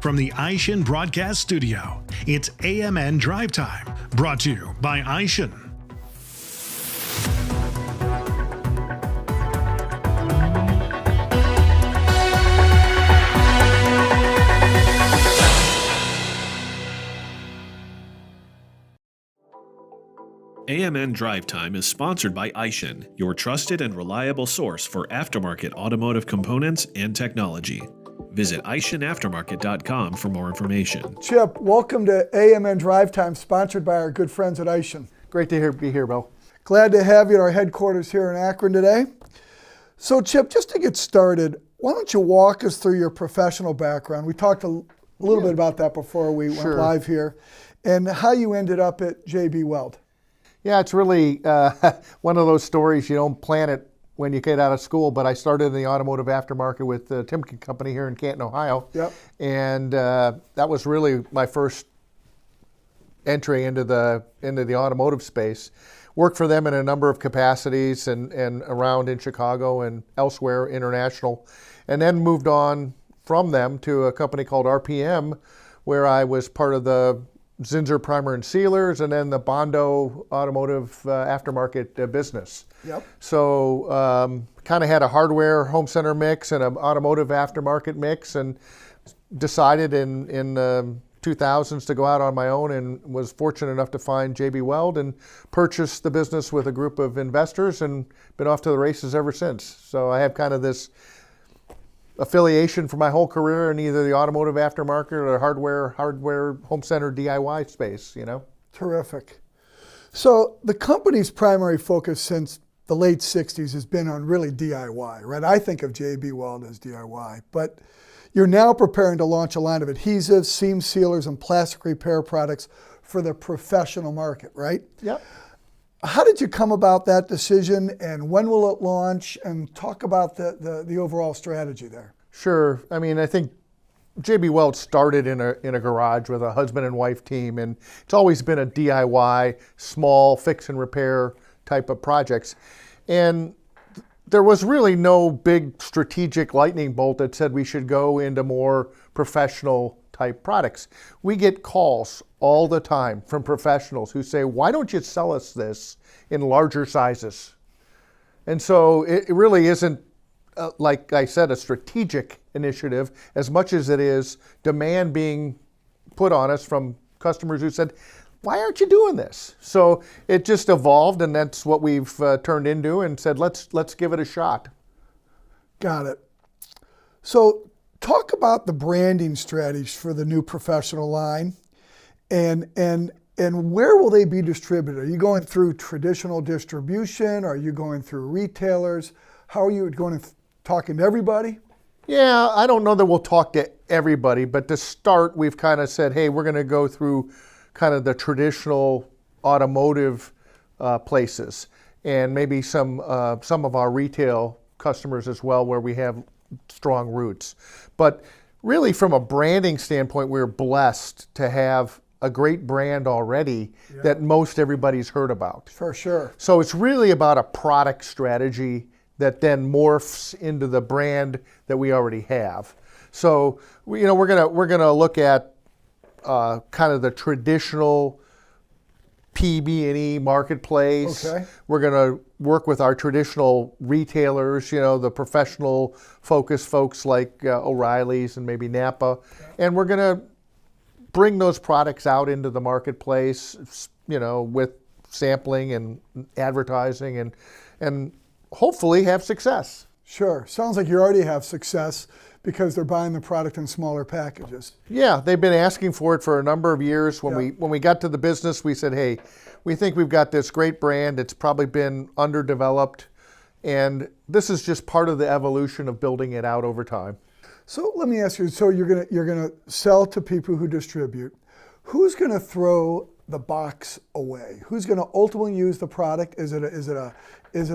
From the Aishin Broadcast Studio, it's AMN Drive Time, brought to you by Aishin. AMN Drive Time is sponsored by Aishin, your trusted and reliable source for aftermarket automotive components and technology. Visit AishinAftermarket.com for more information. Chip, welcome to AMN Drive Time, sponsored by our good friends at Aishin. Great to be here, Bill. Glad to have you at our headquarters here in Akron today. So Chip, just to get started, why don't you walk us through your professional background? We talked a little bit about that before we went live here, and how you ended up at J-B Weld. Yeah, it's really one of those stories you don't plan it when you get out of school, but I started in the automotive aftermarket with the Timken Company here in Canton, Ohio. Yep. And that was really my first entry into the automotive space. Worked for them in a number of capacities and around in Chicago and elsewhere, international. And then moved on from them to a company called RPM, where I was part of the Zinsser Primer and Sealers, and then the Bondo automotive aftermarket business. Yep. So kind of had a hardware home center mix and an automotive aftermarket mix, and decided in 2000s to go out on my own, and was fortunate enough to find J-B Weld and purchase the business with a group of investors, and been off to the races ever since. So I have kind of this affiliation for my whole career in either the automotive aftermarket or the hardware home center DIY space, you know. Terrific. So the company's primary focus since the late 60s has been on really DIY, right? I think of J-B Weld as DIY, but you're now preparing to launch a line of adhesives, seam sealers, and plastic repair products for the professional market, right? Yep. How did you come about that decision, and when will it launch? And talk about the overall strategy there. Sure. I mean, I think J-B Weld started in a garage with a husband and wife team, and it's always been a DIY, small fix and repair type of projects. And there was really no big strategic lightning bolt that said we should go into more professional type products. We get calls all the time from professionals who say, why don't you sell us this in larger sizes? And so it really isn't, like I said, a strategic initiative as much as it is demand being put on us from customers who said, why aren't you doing this? So it just evolved, and that's what we've turned into, and said, let's give it a shot. Got it. So talk about the branding strategies for the new professional line, and where will they be distributed? Are you going through traditional distribution? Are you going through retailers? How are you going to talking to everybody? Yeah, I don't know that we'll talk to everybody, but to start, we've kind of said, hey, we're going to go through kind of the traditional automotive places, and maybe some of our retail customers as well, where we have strong roots. But really, from a branding standpoint, we're blessed to have a great brand already that most everybody's heard about. For sure. So it's really about a product strategy that then morphs into the brand that we already have. So we're gonna look at kind of the traditional PB&E marketplace. Okay. We're going to work with our traditional retailers, the professional focused folks like O'Reilly's and maybe Napa. And we're going to bring those products out into the marketplace, with sampling and advertising, and hopefully have success. Sure. Sounds like you already have success because they're buying the product in smaller packages. Yeah, they've been asking for it for a number of years. When we got to the business, we said, hey, we think we've got this great brand. It's probably been underdeveloped, and this is just part of the evolution of building it out over time. So let me ask you, so you're gonna sell to people who distribute. Who's gonna throw the box away? Who's gonna ultimately use the product? Is it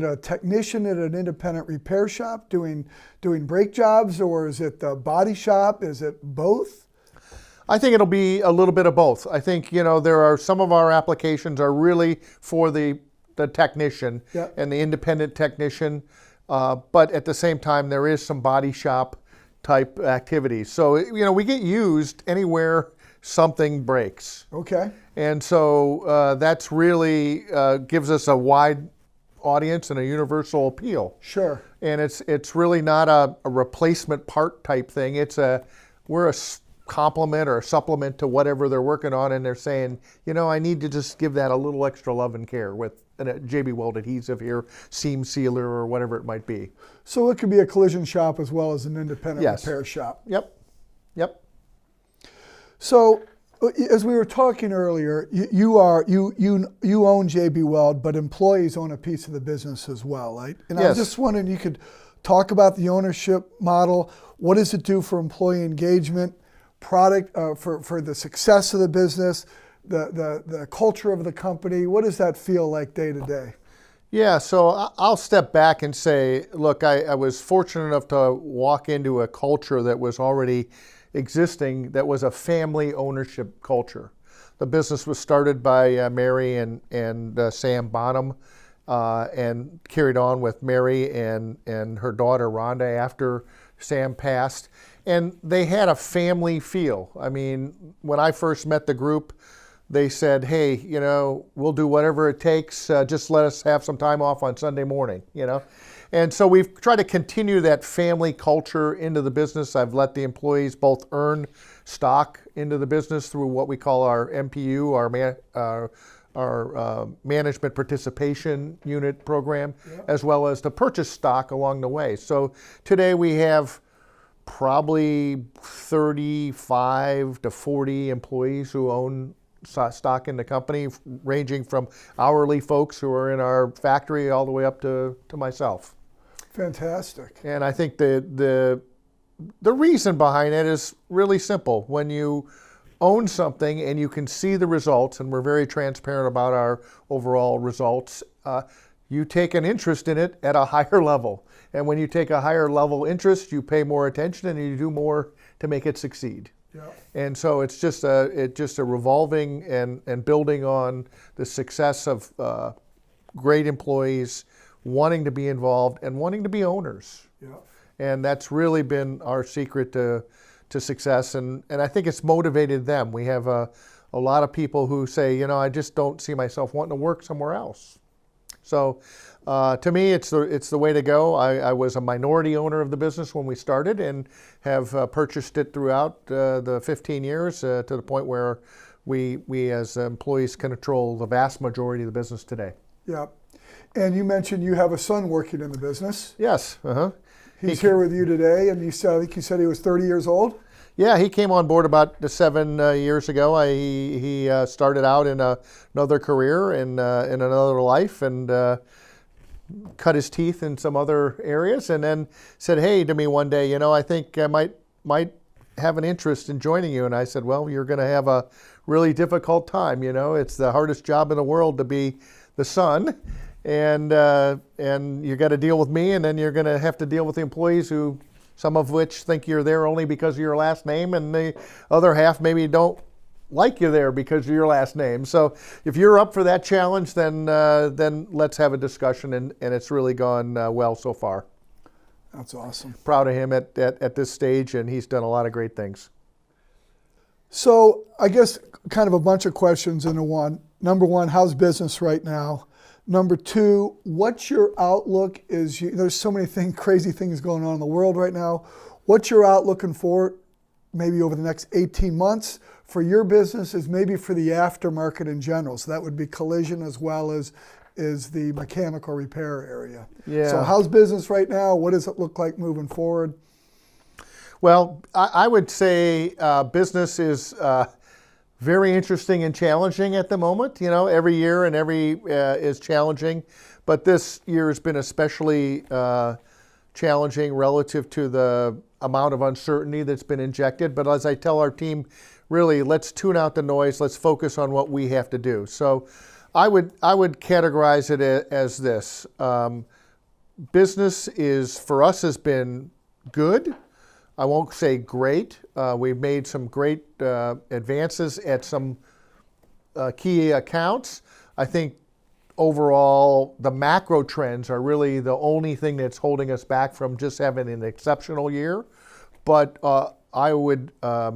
a technician at an independent repair shop doing brake jobs, or is it the body shop? Is it both? I think it'll be a little bit of both. I think, there are some of our applications are really for the technician and the independent technician, but at the same time, there is some body shop type activities. So, we get used anywhere something breaks. Okay. And so that's really gives us a wide audience and a universal appeal. Sure. And it's really not a replacement part type thing. We're a complement or a supplement to whatever they're working on, and they're saying, I need to just give that a little extra love and care with a J-B Weld adhesive here, seam sealer, or whatever it might be. So it could be a collision shop as well as an independent repair shop. Yep. So, as we were talking earlier, you own J-B Weld, but employees own a piece of the business as well, right? And I was just wondering, you could talk about the ownership model. What does it do for employee engagement, product for the success of the business, the culture of the company? What does that feel like day to day? Yeah, so I'll step back and say, look, I was fortunate enough to walk into a culture that was already existing, that was a family ownership culture. The business was started by Mary and Sam Bonham, and carried on with Mary and her daughter Rhonda after Sam passed. And they had a family feel. I mean, when I first met the group, they said, hey, we'll do whatever it takes, just let us have some time off on Sunday morning, And so we've tried to continue that family culture into the business. I've let the employees both earn stock into the business through what we call our MPU, our management participation unit program, as well as to purchase stock along the way. So today we have probably 35 to 40 employees who own stock in the company, ranging from hourly folks who are in our factory all the way up to myself. Fantastic. And I think the reason behind it is really simple. When you own something and you can see the results, and we're very transparent about our overall results, you take an interest in it at a higher level. And when you take a higher level interest, you pay more attention and you do more to make it succeed. Yeah. And so it's just a revolving and building on the success of great employees wanting to be involved and wanting to be owners. Yeah. And that's really been our secret to success. And I think it's motivated them. We have a lot of people who say, I just don't see myself wanting to work somewhere else. So to me, it's the way to go. I was a minority owner of the business when we started and have purchased it throughout the 15 years to the point where we as employees control the vast majority of the business today. Yeah. And you mentioned you have a son working in the business. Yes. He's here with you today, and I think you said he was 30 years old? Yeah, he came on board about 7 years ago. He started out in another career in another life and cut his teeth in some other areas, and then said, hey, to me one day, I think I might have an interest in joining you. And I said, well, you're going to have a really difficult time. It's the hardest job in the world to be the son. And you got to deal with me, and then you're going to have to deal with the employees who, some of which think you're there only because of your last name, and the other half maybe don't like you there because of your last name. So if you're up for that challenge, then let's have a discussion, and it's really gone well so far. That's awesome. Proud of him at this stage, and he's done a lot of great things. So I guess kind of a bunch of questions into one. Number one, how's business right now? Number two, what's your outlook? There's so many crazy things going on in the world right now. What's your outlook for maybe over the next 18 months for your business, is maybe for the aftermarket in general? So that would be collision as well as the mechanical repair area. Yeah. So how's business right now? What does it look like moving forward? Well, I would say business is very interesting and challenging at the moment. Every year and every is challenging, but this year has been especially challenging relative to the amount of uncertainty that's been injected. But as I tell our team, really, let's tune out the noise. Let's focus on what we have to do. So I would categorize it as this. Business for us has been good. I won't say great. We've made some great advances at some key accounts. I think overall the macro trends are really the only thing that's holding us back from just having an exceptional year. but I would I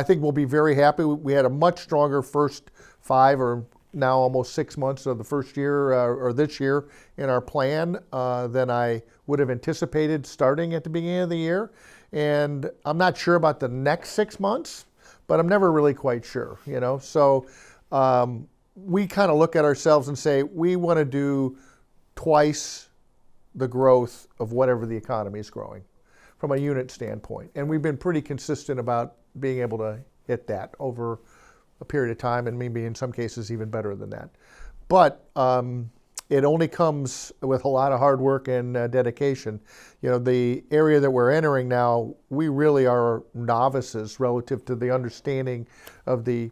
think we'll be very happy. We had a much stronger first 5 or now almost 6 months of the first year or this year in our plan than I would have anticipated starting at the beginning of the year. And I'm not sure about the next 6 months, but I'm never really quite sure, you know. So we kind of look at ourselves and say, we want to do twice the growth of whatever the economy is growing from a unit standpoint. And we've been pretty consistent about being able to hit that over a period of time, and maybe in some cases even better than that. But it only comes with a lot of hard work and dedication. You know, the area that we're entering now, we really are novices relative to the understanding of the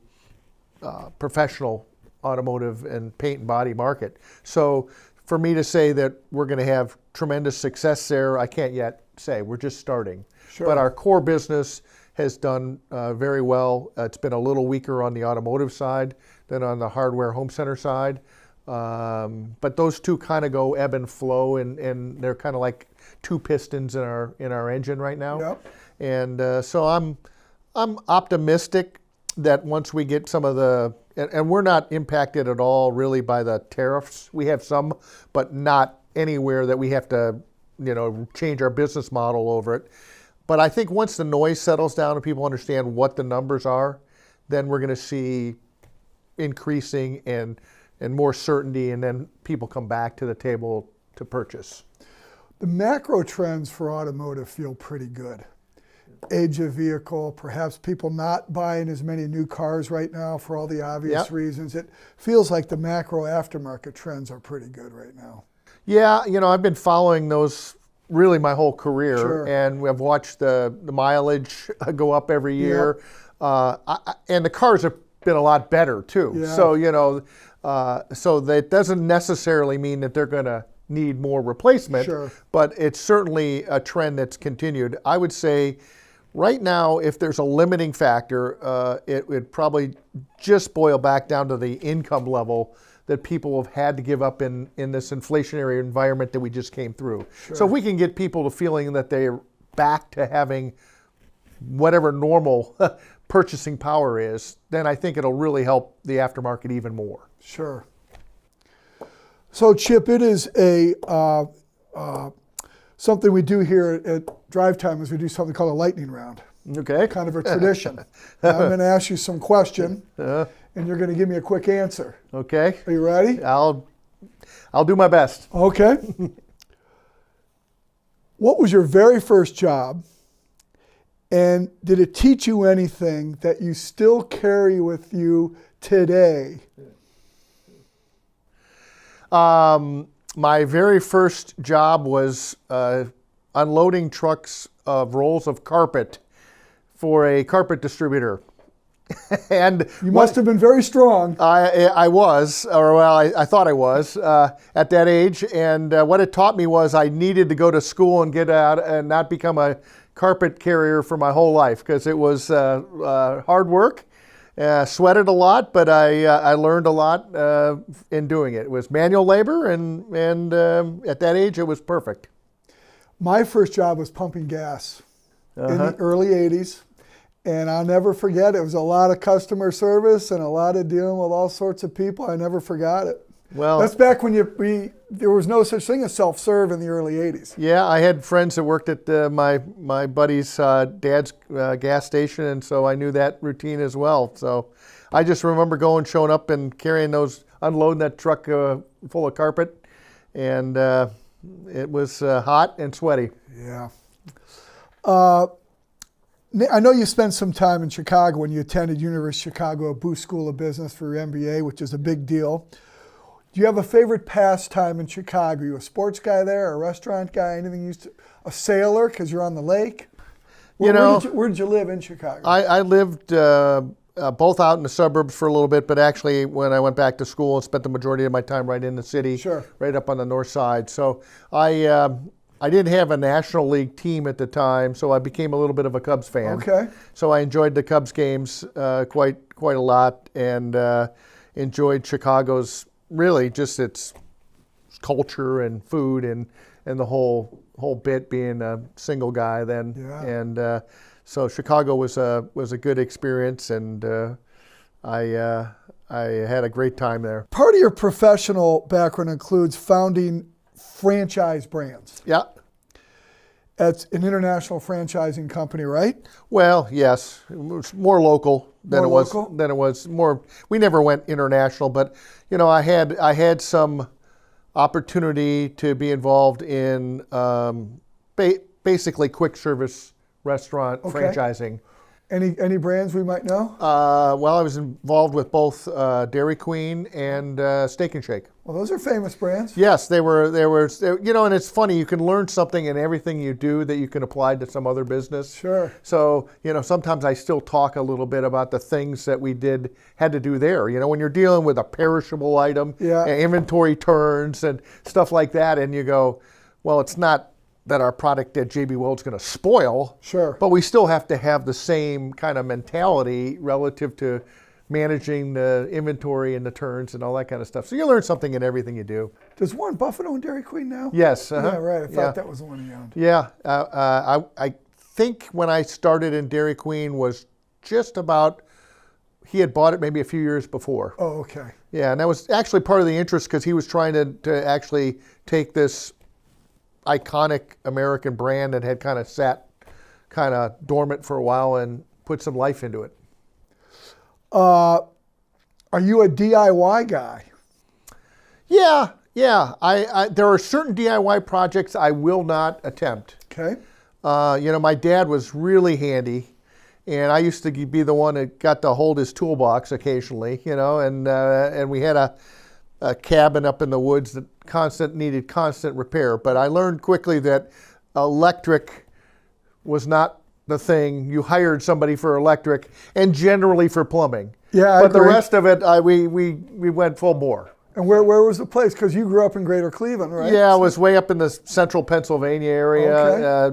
professional automotive and paint and body market. So for me to say that we're going to have tremendous success there, I can't yet say. We're just starting. Sure. But our core business has done very well. It's been a little weaker on the automotive side than on the hardware home center side. But those two kind of go ebb and flow, and they're kind of like two pistons in our engine right now. Yep. And so I'm optimistic that once we get some of the, and we're not impacted at all really by the tariffs. We have some, but not anywhere that we have to, you know, change our business model over it. But I think once the noise settles down and people understand what the numbers are, then we're going to see increasing and more certainty, and then people come back to the table to purchase. The macro trends for automotive feel pretty good. Age of vehicle, perhaps people not buying as many new cars right now for all the obvious reasons. It feels like the macro aftermarket trends are pretty good right now. Yeah, you know, I've been following those really my whole career, Sure. and we've watched the mileage go up every year, and the cars have been a lot better too. Yeah. So, you know, so that doesn't necessarily mean that they're going to need more replacement, Sure. but it's certainly a trend that's continued. I would say right now, if there's a limiting factor, it would probably just boil back down to the income level that people have had to give up in this inflationary environment that we just came through. Sure. So if we can get people to feeling that they're back to having whatever normal purchasing power is, then I think it'll really help the aftermarket even more. Sure. So Chip, it is a something we do here at DriveTime is we do something called a lightning round. Okay. Kind of a tradition. Now, I'm going to ask you some question, and you're going to give me a quick answer. Okay. Are you ready? I'll do my best. Okay. What was your very first job, and did it teach you anything that you still carry with you today? My very first job was unloading trucks of rolls of carpet for a carpet distributor. And you must have been very strong. I was, or well, I thought I was at that age. And what it taught me was I needed to go to school and get out and not become a carpet carrier for my whole life, because it was hard work. Sweated a lot, but I learned a lot in doing it. It was manual labor, and at that age, it was perfect. My first job was pumping gas in the early 80s. And I'll never forget it. It was a lot of customer service and a lot of dealing with all sorts of people. I never forgot it. Well, that's back when there was no such thing as self-serve in the early 80s. Yeah, I had friends that worked at my buddy's dad's gas station, and so I knew that routine as well. So I just remember showing up and unloading that truck full of carpet, and it was hot and sweaty. Yeah. I know you spent some time in Chicago when you attended University of Chicago Booth School of Business for your MBA, which is a big deal. Do you have a favorite pastime in Chicago? Are you a sports guy there, a restaurant guy, anything a sailor because you're on the lake? Where did you live in Chicago? I lived both out in the suburbs for a little bit, but actually when I went back to school, I spent the majority of my time right in the city, Sure. Right up on the north side. So I didn't have a National League team at the time, so I became a little bit of a Cubs fan. Okay. So I enjoyed the Cubs games quite a lot, and enjoyed Chicago's really just its culture and food and the whole whole bit being a single guy then. Yeah. And so Chicago was a good experience, and I had a great time there. Part of your professional background includes founding franchise brands. Yeah. It's an international franchising company, right? Well, yes, it was more local than More it was more. We never went international, but I had some opportunity to be involved in basically quick service restaurant franchising. Any brands we might know? Well, I was involved with both Dairy Queen and Steak and Shake. Well, those are famous brands. Yes, they were, and it's funny, you can learn something in everything you do that you can apply to some other business. Sure. So, sometimes I still talk a little bit about the things that we had to do there. When you're dealing with a perishable item, inventory turns and stuff like that, and you go, well, it's not that our product at J-B Weld is going to spoil. Sure. But we still have to have the same kind of mentality relative to managing the inventory and the turns and all that kind of stuff. So you learn something in everything you do. Does Warren Buffett own Dairy Queen now? Yes. Yeah, right. I thought that was the one he owned. Yeah. I think when I started in Dairy Queen was just about, he had bought it maybe a few years before. Oh, okay. Yeah, and that was actually part of the interest because he was trying to actually take this iconic American brand that had kind of sat dormant for a while and put some life into it. Are you a DIY guy? Yeah. There are certain DIY projects I will not attempt. Okay. My dad was really handy, and I used to be the one that got to hold his toolbox occasionally, and we had a cabin up in the woods that needed constant repair. But I learned quickly that electric was not the thing. You hired somebody for electric and generally for plumbing. Yeah, but the rest of it, we went full bore. And where was the place? Because you grew up in Greater Cleveland, right? Yeah, I was way up in the central Pennsylvania area,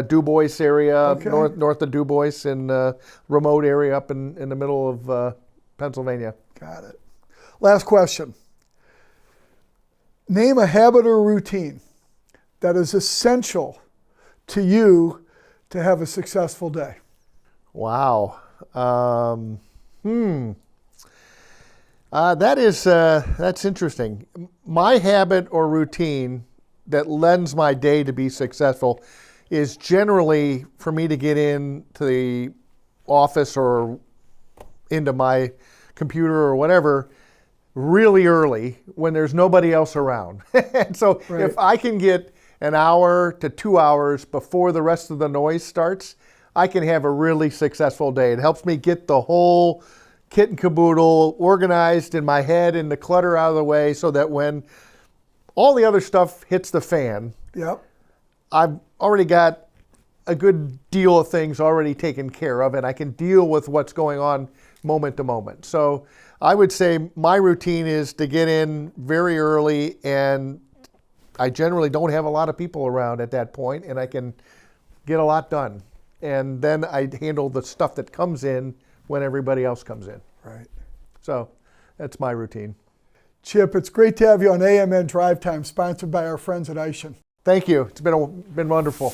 Du Bois area, north of Du Bois, in a remote area up in the middle of Pennsylvania. Got it. Last question. Name a habit or routine that is essential to you to have a successful day. Wow. That's interesting. My habit or routine that lends my day to be successful is generally for me to get into the office or into my computer or whatever really early when there's nobody else around. And so if I can get an hour to 2 hours before the rest of the noise starts, I can have a really successful day. It helps me get the whole kit and caboodle organized in my head and the clutter out of the way so that when all the other stuff hits the fan, I've already got a good deal of things already taken care of and I can deal with what's going on moment to moment. So I would say my routine is to get in very early, and I generally don't have a lot of people around at that point, and I can get a lot done. And then I handle the stuff that comes in when everybody else comes in. Right. So that's my routine. Chip, it's great to have you on AMN Drive Time, sponsored by our friends at Hanson. Thank you. It's been wonderful.